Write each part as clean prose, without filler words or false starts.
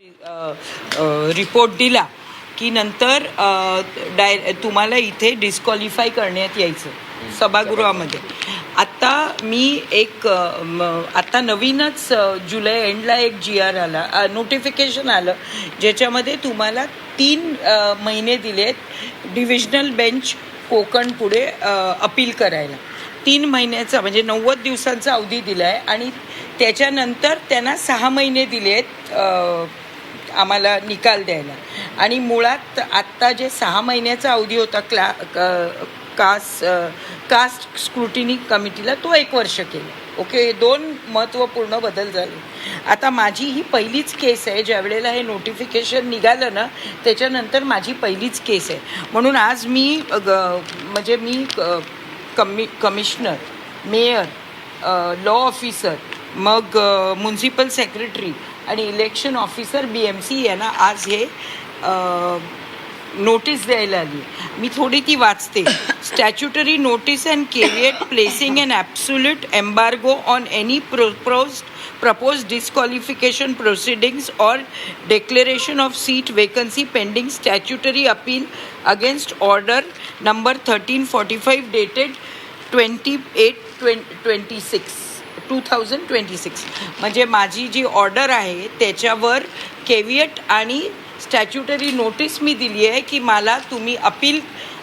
Report दिला की नंतर तुम्हाला इथे डिस्क्वालिफाय करण्यात यायचं सभागृहामध्ये. आत्ता मी आता नवीनच जुलै एंडला एक GR आला, नोटिफिकेशन आलं, ज्याच्यामध्ये तुम्हाला 3 महिने दिलेत डिव्हिजनल बेंच कोकण पुढे अपील करायला. 3 महिन्याचा म्हणजे 90 दिवसांचा अवधी दिला आहे आणि त्याच्यानंतर त्यांना 6 महिने दिलेत आम्हाला निकाल द्यायला. आणि मुळात आत्ता जे 6 महिन्याचा अवधी होता कास्ट स्क्रुटिनी कमिटीला, तो 1 वर्ष केला. ओके, 2 महत्त्वपूर्ण बदल झाले. आता माझी ही पहिलीच केस आहे. ज्या वेळेला हे नोटिफिकेशन निघालं ना, त्याच्यानंतर माझी पहिलीच केस आहे. म्हणून आज मी कमिशनर, मेयर, लॉ ऑफिसर, मग म्युन्सिपल सेक्रेटरी आणि इलेक्शन ऑफिसर BMC यांना आज हे नोटीस द्यायला आली. मी थोडी ती वाचते. Statutory notice and caveat placing an absolute embargo on any proposed disqualification proceedings or declaration of seat vacancy pending statutory appeal against order number 1345 dated 28/2026. म्हणजे माझी जी ऑर्डर आहे त्याच्यावर केविएट आणि स्टॅच्युटरी नोटीस मी दिली आहे की मला तुम्ही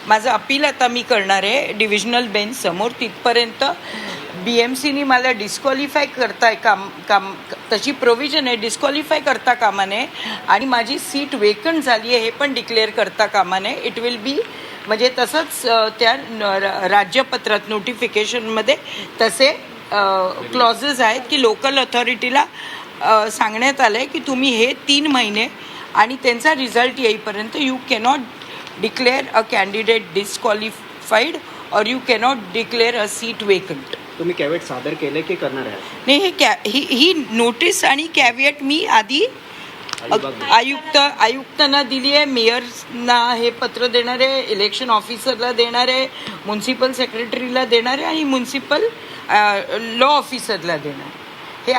माझं अपील आता मी करणार आहे डिव्हिजनल बेंच समोर. तिथपर्यंत BMCनी मला डिस्क्वालिफाय करताय काम तशी प्रोव्हिजन आहे, डिस्क्वालिफाय करता कामा नये आणि माझी सीट वेकंट झाली आहे हे पण डिक्लेअर करता कामा नये. इट विल बी म्हणजे तसंच त्या राज्यपत्रात नोटिफिकेशनमध्ये तसे क्लॉजेस आहेत की लोकल अथॉरिटीला सांगण्यात आलं आहे की तुम्ही हे 3 महिने आणि त्यांचा रिझल्ट येईपर्यंत you cannot declare a candidate disqualified और you cannot declare a seat vacant. तुम्ही कॅविएट सादर केले की करणार आहे? नाही, ही नोटीस आणि कॅविएट मी आधी आयुक्तांना दिली आहे, मेयरना हे पत्र देणार आहे, इलेक्शन ऑफिसरला देणार आहे, म्युन्सिपल सेक्रेटरीला देणार आहे आणि म्युन्सिपल लॉ ऑफिसरला देणार. हे